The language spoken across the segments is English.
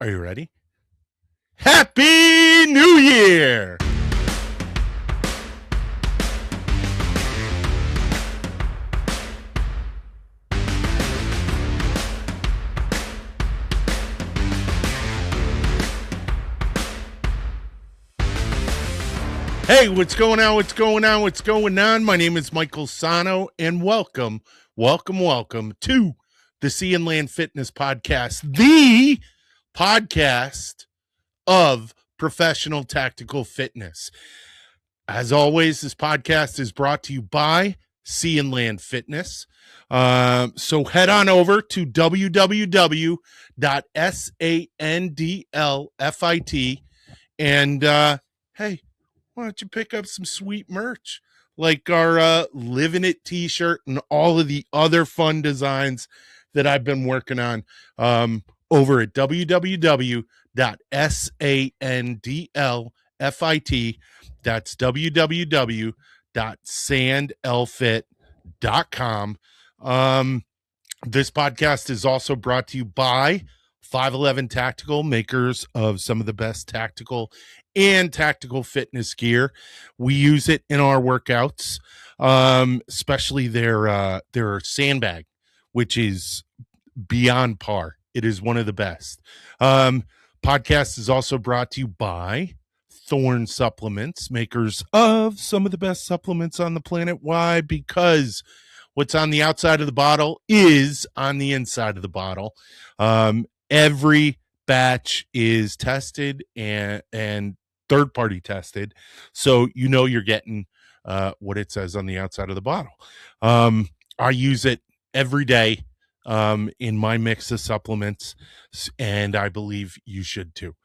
Are you ready? Happy New Year! Hey, what's going on? What's going on? What's going on? My name is Michael Sahno, and welcome to the Sea and Land Fitness Podcast, the podcast of professional tactical fitness. As always, this podcast is brought to you by Sea and Land Fitness. So head on over to www.sandlfit and hey, why don't you pick up some sweet merch like our Living It t-shirt and all of the other fun designs that I've been working on over at www.sandlfit. That's www.sandlfit.com. This podcast is also brought to you by 511 Tactical, makers of some of the best tactical and tactical fitness gear. We use it in our workouts, especially their sandbag, which is beyond par. It is one of the best. Podcast is also brought to you by Thorne Supplements, makers of some of the best supplements on the planet. Why? Because what's on the outside of the bottle is on the inside of the bottle. Every batch is tested and third-party tested, so you know you're getting what it says on the outside of the bottle. I use it every day in my mix of supplements, and I believe you should too.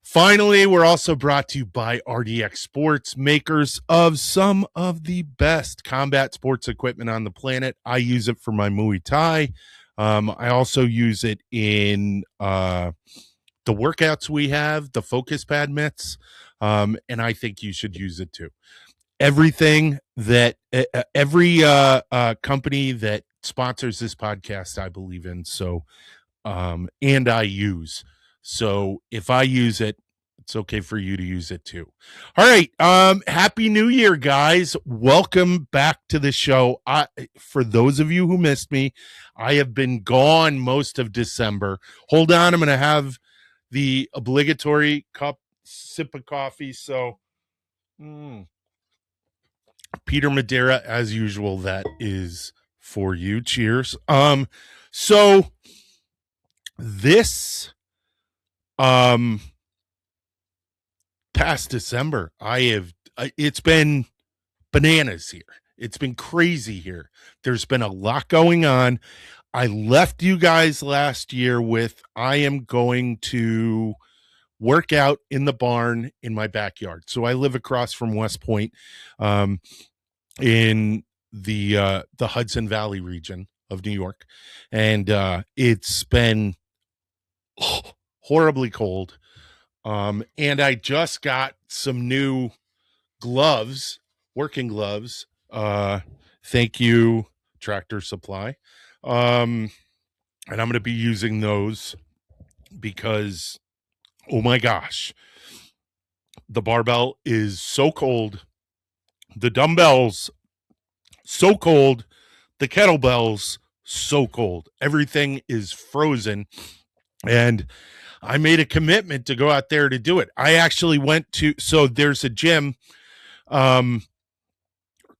Finally, we're also brought to you by RDX Sports, makers of some of the best combat sports equipment on the planet. I use it for my Muay Thai. I also use it in the workouts we have, the focus pad mitts, and I think you should use it too. Everything that every company that sponsors this podcast, I believe in. So, and I use. So if I use it, it's okay for you to use it too. All right. Happy New Year, guys. Welcome back to the show. For those of you who missed me, I have been gone most of December. Hold on. I'm going to have the obligatory sip of coffee. So, Peter Madeira, as usual, that is for you. Cheers. So this past December, it's been bananas here. It's been crazy here. There's been a lot going on. I left you guys last year with I am going to work out in the barn in my backyard. So I live across from West Point in the Hudson Valley region of New York. And it's been horribly cold. And I just got some new gloves, working gloves. Thank you, Tractor Supply. And I'm going to be using those because, oh my gosh, the barbell is so cold. The dumbbells, so cold. The kettlebells, so cold. Everything is frozen. And I made a commitment to go out there to do it. I actually went to, so there's a gym a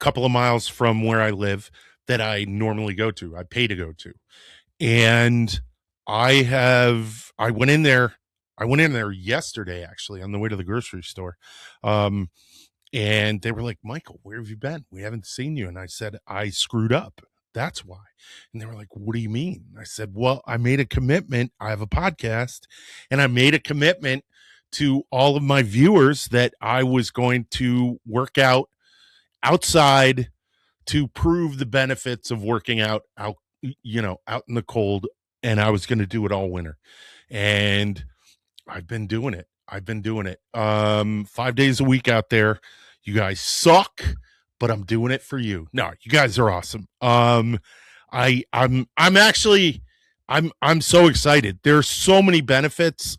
couple of miles from where I live that I normally go to. I pay to go to. And I went in there yesterday, actually, on the way to the grocery store. And they were like, Michael, where have you been? We haven't seen you. And I said, I screwed up. That's why. And they were like, what do you mean? I said, well, I made a commitment. I have a podcast, and I made a commitment to all of my viewers that I was going to work out outside to prove the benefits of working out in the cold. And I was going to do it all winter. And I've been doing it. 5 days a week out there. You guys suck, but I'm doing it for you. No, you guys are awesome. I'm actually I'm so excited. There's so many benefits.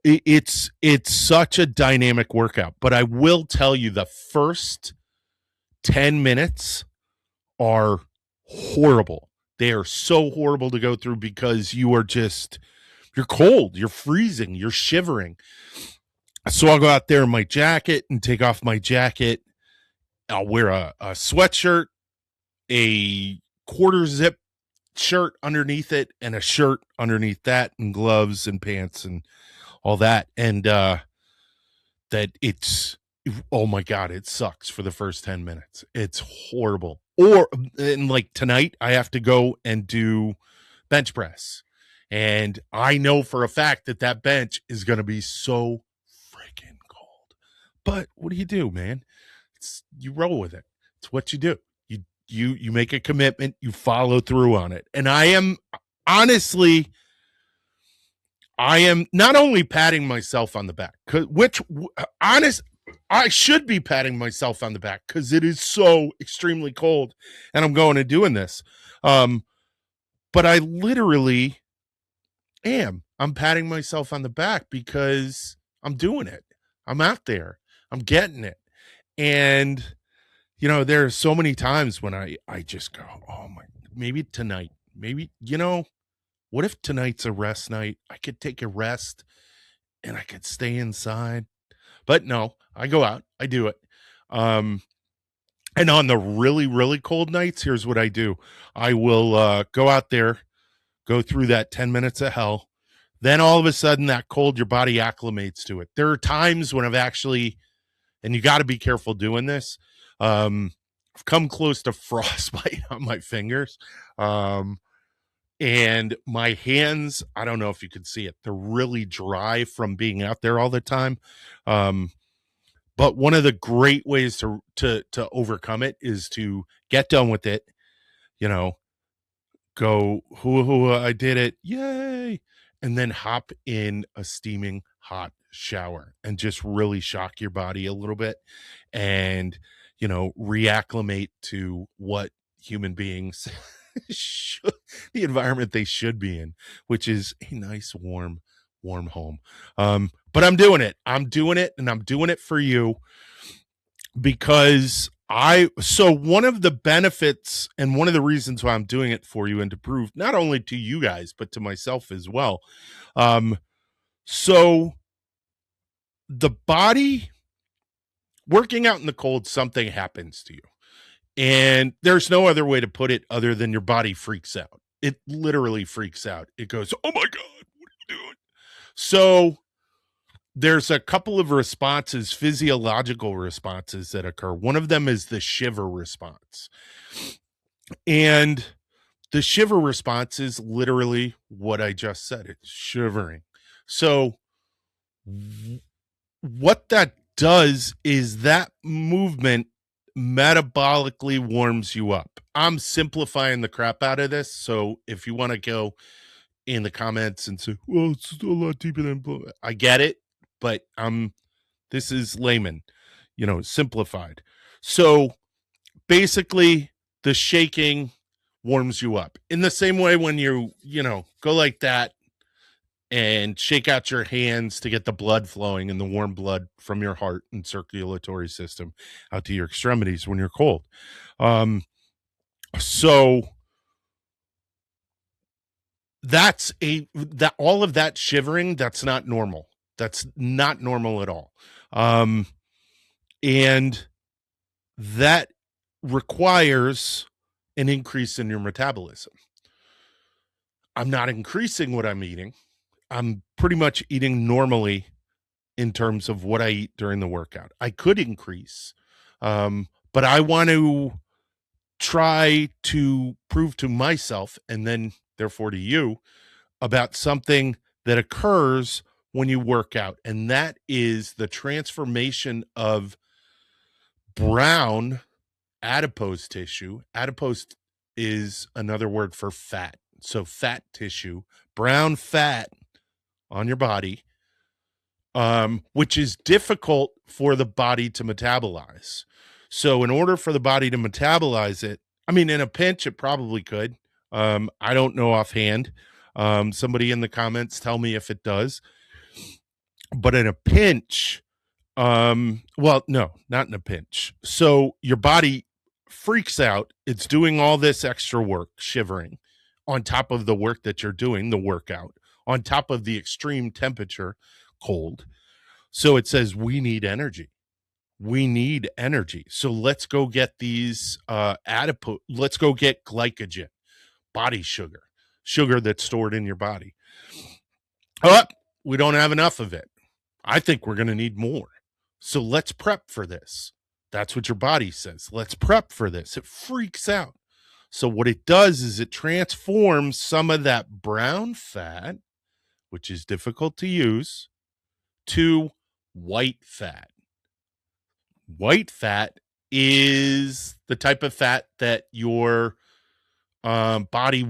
It's such a dynamic workout, but I will tell you the first 10 minutes are horrible. They are so horrible to go through because you're cold, you're freezing, you're shivering. So I'll go out there in my jacket and take off my jacket. I'll wear a sweatshirt, a quarter zip shirt underneath it, and a shirt underneath that, and gloves and pants and all that. And oh my God, it sucks for the first 10 minutes. It's horrible. And like tonight, I have to go and do bench press. And I know for a fact that bench is going to be so freaking cold. But what do you do, man? You roll with it. It's what you do. You make a commitment, you follow through on it. And I am not only patting myself on the back, I should be patting myself on the back because it is so extremely cold and I'm going and doing this. But I literally I'm patting myself on the back because I'm doing it. I'm out there. I'm getting it. And, there are so many times when I just go, oh my, maybe tonight, what if tonight's a rest night? I could take a rest and I could stay inside. But no, I go out, I do it. And on the really, really cold nights, here's what I do. I will go out there, go through that 10 minutes of hell. Then all of a sudden that cold, your body acclimates to it. There are times when I've actually, and you got to be careful doing this. I've come close to frostbite on my fingers. And my hands, I don't know if you can see it, they're really dry from being out there all the time. But one of the great ways to overcome it is to get done with it, go, I did it, yay, and then hop in a steaming hot shower and just really shock your body a little bit and, reacclimate to what human beings the environment they should be in, which is a nice, warm home. But I'm doing it, and I'm doing it for you because so one of the benefits and one of the reasons why I'm doing it for you and to prove not only to you guys, but to myself as well. So the body working out in the cold, something happens to you. And there's no other way to put it other than your body freaks out. It literally freaks out. It goes, oh my God, what are you doing? So there's a couple of responses, physiological responses that occur. One of them is the shiver response. And the shiver response is literally what I just said. It's shivering. So what that does is that movement metabolically warms you up. I'm simplifying the crap out of this. So if you want to go in the comments and say, well, it's still a lot deeper than, I get it, but this is layman, simplified. So basically the shaking warms you up in the same way when you go like that and shake out your hands to get the blood flowing and the warm blood from your heart and circulatory system out to your extremities when you're cold. So that's all of that shivering, that's not normal. That's not normal at all. And that requires an increase in your metabolism. I'm not increasing what I'm eating. I'm pretty much eating normally in terms of what I eat during the workout. I could increase, but I want to try to prove to myself and then therefore to you about something that occurs when you work out. And that is the transformation of brown adipose tissue. Adipose is another word for fat. So fat tissue, brown fat on your body, which is difficult for the body to metabolize. So in order for the body to metabolize it, I mean, in a pinch, it probably could. I don't know offhand. Somebody in the comments tell me if it does. But in a pinch, well, no, not in a pinch. So your body freaks out. It's doing all this extra work, shivering, on top of the work that you're doing, the workout, on top of the extreme temperature, cold. So it says, we need energy. We need energy. So let's go get these adipose, let's go get glycogen, body sugar, sugar that's stored in your body. Oh, we don't have enough of it. I think we're going to need more. So let's prep for this. That's what your body says. Let's prep for this. It freaks out. So what it does is it transforms some of that brown fat, which is difficult to use, to white fat. White fat is the type of fat that your body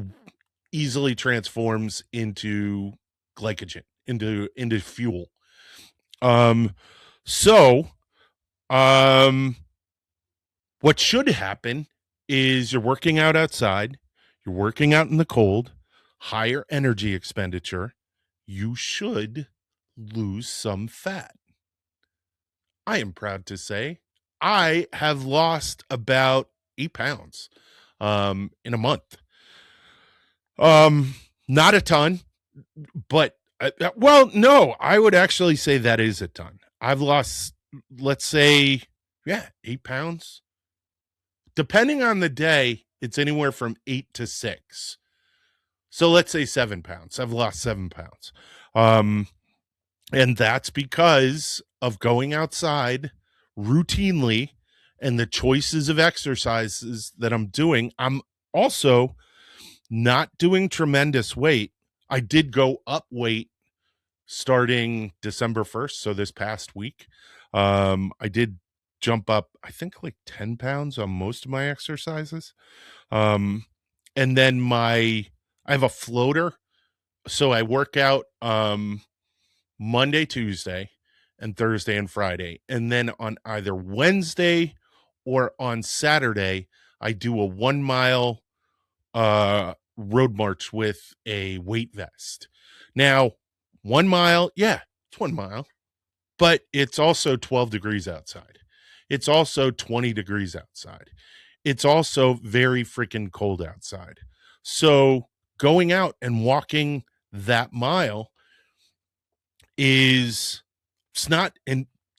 easily transforms into glycogen, into fuel. So what should happen is you're working out outside, you're working out in the cold, higher energy expenditure. You should lose some fat. I am proud to say I have lost about 8 pounds in a month. Not a ton, but well, no, I would actually say that is a ton. I've lost, let's say, 8 pounds. Depending on the day, it's anywhere from 8 to 6. So let's say 7 pounds. I've lost 7 pounds. And that's because of going outside routinely and the choices of exercises that I'm doing. I'm also not doing tremendous weight. I did go up weight starting December 1st, so this past week. I did jump up, I think, like 10 pounds on most of my exercises. And then I have a floater, so I work out Monday, Tuesday, and Thursday and Friday. And then on either Wednesday or on Saturday, I do a 1 mile road march with a weight vest. Now, 1 mile, yeah, it's 1 mile, but it's also 12 degrees outside. It's also 20 degrees outside. It's also very freaking cold outside. So going out and walking that mile it's not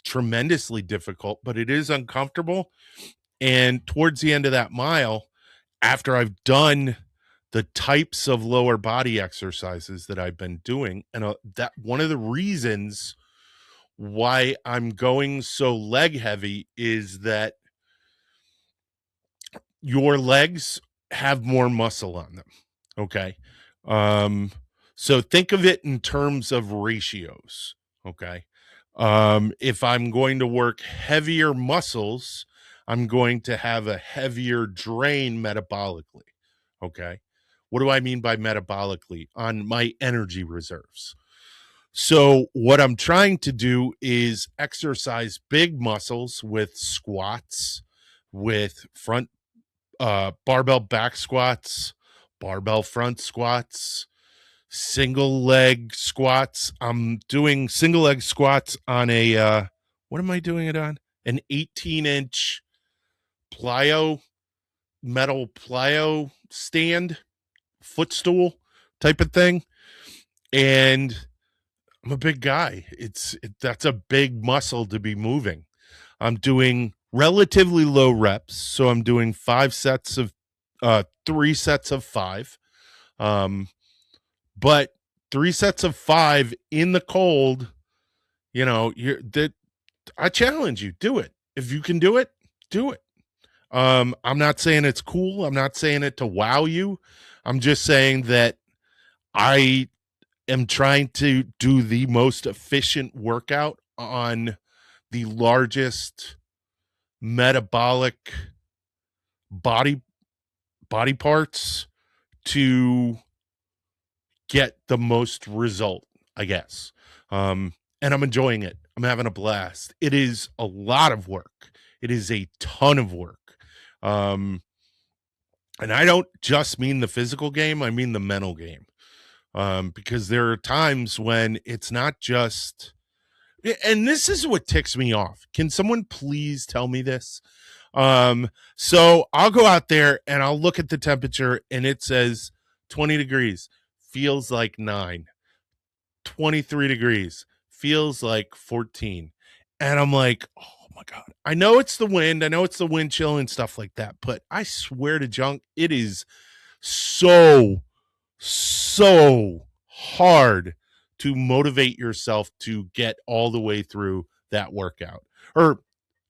tremendously difficult, but it is uncomfortable. And towards the end of that mile, after I've done the types of lower body exercises that I've been doing, and that one of the reasons why I'm going so leg heavy is that your legs have more muscle on them. Okay. So think of it in terms of ratios. Okay. If I'm going to work heavier muscles, I'm going to have a heavier drain metabolically. Okay. What do I mean by metabolically? On my energy reserves. So what I'm trying to do is exercise big muscles with squats, with front barbell back squats, barbell front squats, single leg squats. I'm doing single leg squats on a what am I doing it on? An 18-inch metal plyo stand, footstool type of thing. And I'm a big guy. That's a big muscle to be moving. I'm doing relatively low reps, so I'm doing 3 sets of 5. But 3 sets of 5 in the cold, I challenge you, do it. If you can do it, do it. I'm not saying it's cool. I'm not saying it to wow you. I'm just saying that I am trying to do the most efficient workout on the largest metabolic body parts to get the most result, I guess. And I'm enjoying it. I'm having a blast. It is a lot of work. It is a ton of work. And I don't just mean the physical game, I mean the mental game. Because there are times when it's not just, and this is what ticks me off. Can someone please tell me this? So I'll go out there and I'll look at the temperature and it says 20 degrees, feels like 9, 23 degrees, feels like 14. And I'm like, oh my God. I know it's the wind. I know it's the wind chill and stuff like that. But I swear to junk, it is so hard to motivate yourself to get all the way through that workout. Or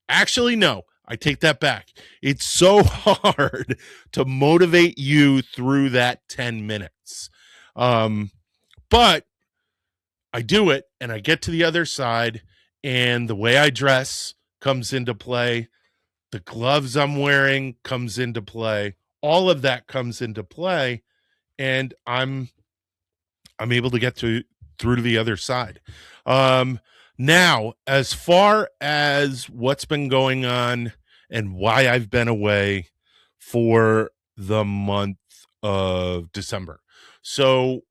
actually, no, I take that back. It's so hard to motivate you through that 10 minutes. But I do it and I get to the other side, and the way I dress comes into play. The gloves I'm wearing comes into play. All of that comes into play, and I'm able to get through to the other side. Now, as far as what's been going on and why I've been away for the month of December. So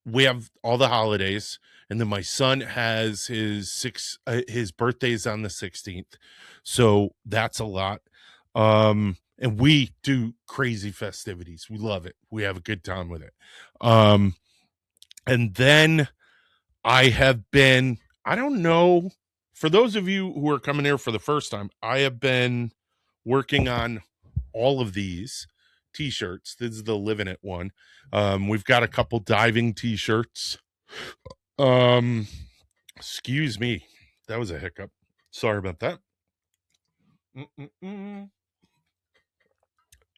we have all the holidays, and then my son has his birthday's on the 16th. So that's a lot. And we do crazy festivities. We love it. We have a good time with it. And then I have been, I don't know, for those of you who are coming here for the first time, I have been working on all of these t-shirts. This is the Living It one. We've got a couple diving t-shirts. Excuse me. That was a hiccup. Sorry about that.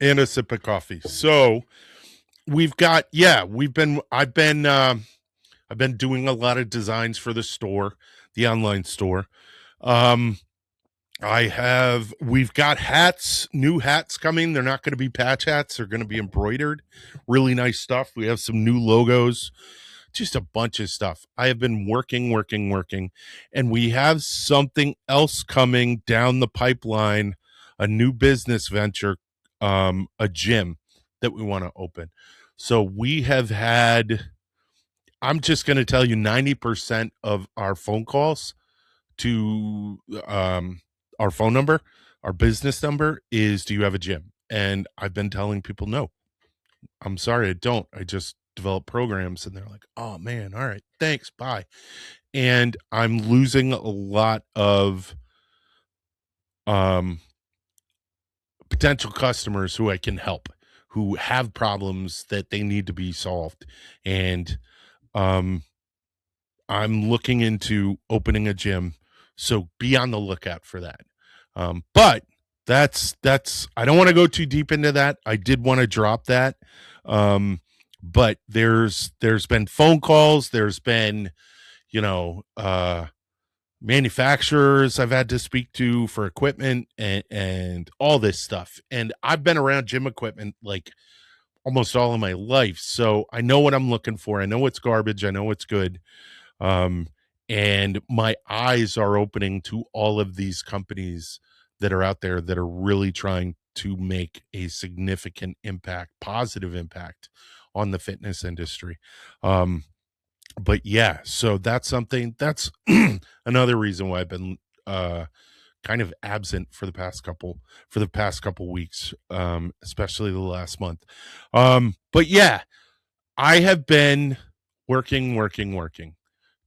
And a sip of coffee. So we've got, I've been doing a lot of designs for the store, the online store. We've got hats, new hats coming. They're not going to be patch hats. They're going to be embroidered. Really nice stuff. We have some new logos, just a bunch of stuff. I have been working, and we have something else coming down the pipeline, a new business venture, a gym that we want to open. So we have had, I'm just going to tell you 90% of our phone calls to our phone number, our business number is, do you have a gym? And I've been telling people, no, I'm sorry, I don't. I just develop programs. And they're like, oh man, all right, thanks, bye. And I'm losing a lot of potential customers who I can help, who have problems that they need to be solved. And I'm looking into opening a gym, so be on the lookout for that. But that's I don't want to go too deep into that. I did want to drop that. But there's been phone calls, there's been, manufacturers I've had to speak to for equipment and all this stuff. And I've been around gym equipment like almost all of my life. So I know what I'm looking for. I know it's garbage. I know it's good. And my eyes are opening to all of these companies that are out there that are really trying to make a significant impact, positive impact on the fitness industry. But yeah, so that's another reason why I've been kind of absent for the past couple weeks, especially the last month. But yeah, I have been working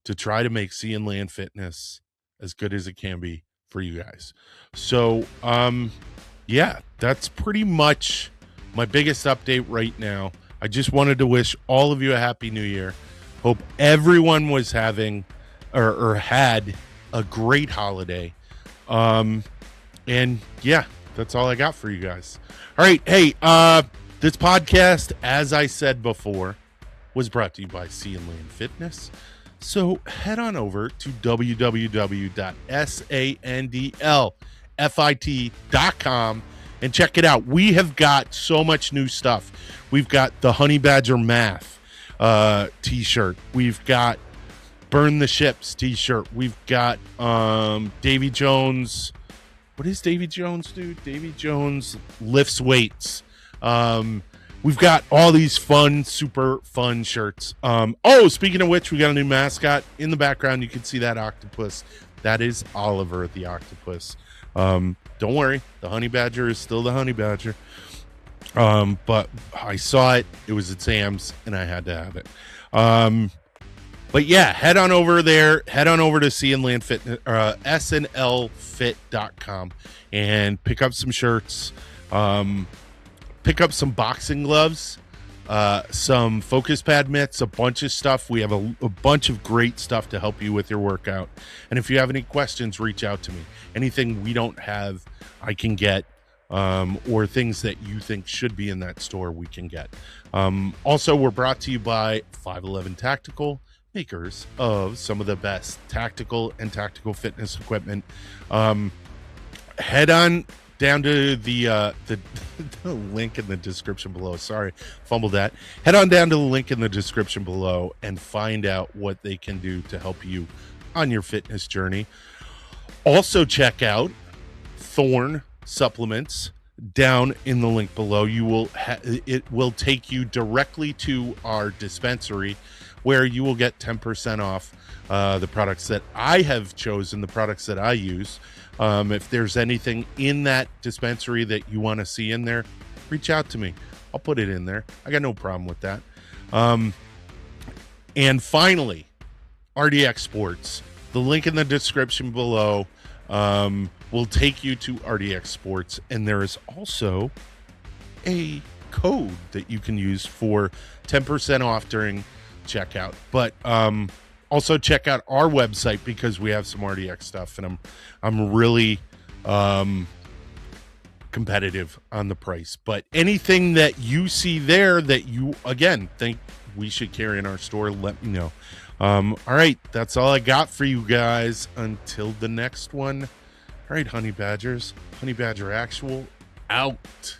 to try to make Sea and Land Fitness as good as it can be for you guys. So yeah, that's pretty much my biggest update right now. I just wanted to wish all of you a happy new year. Hope everyone was having or had a great holiday. And yeah, that's all I got for you guys. All right. Hey, this podcast, as I said before, was brought to you by Sea and Land Fitness. So head on over to www.sandlfit.com and check it out. We have got so much new stuff. We've got the HoneyBadger Math t-shirt. We've got Burn the Ships t-shirt. We've got Davy Jones. What does Davy Jones do? Davy Jones lifts weights. We've got all these super fun shirts. Speaking of which, we got a new mascot in the background. You can see that octopus. That is Oliver the octopus. Don't worry, the honey badger is still the honey badger. But I saw it. It was at Sam's, and I had to have it. But yeah, head on over there. Head on over to SNL Fitness, snlfit.com, and pick up some shirts. Pick up some boxing gloves, some focus pad mitts, a bunch of stuff. We have a bunch of great stuff to help you with your workout. And if you have any questions, reach out to me. Anything we don't have, I can get, or things that you think should be in that store, we can get. Also, we're brought to you by 511 Tactical, makers of some of the best tactical and tactical fitness equipment. Head on down to the link in the description below. Sorry, fumbled that. Head on down to the link in the description below and find out what they can do to help you on your fitness journey. Also, check out Thorne Supplements down in the link below. You will it will take you directly to our dispensary, where you will get 10% off the products that I have chosen, the products that I use. If there's anything in that dispensary that you want to see in there, reach out to me. I'll put it in there. I got no problem with that. And finally, RDX Sports. The link in the description below will take you to RDX Sports. And there is also a code that you can use for 10% off during checkout. But also check out our website, because we have some RDX stuff, and I'm really competitive on the price. But anything that you see there that you again think we should carry in our store, let me know. All right, that's all I got for you guys until the next one. All right, honey badgers, honey badger actual out.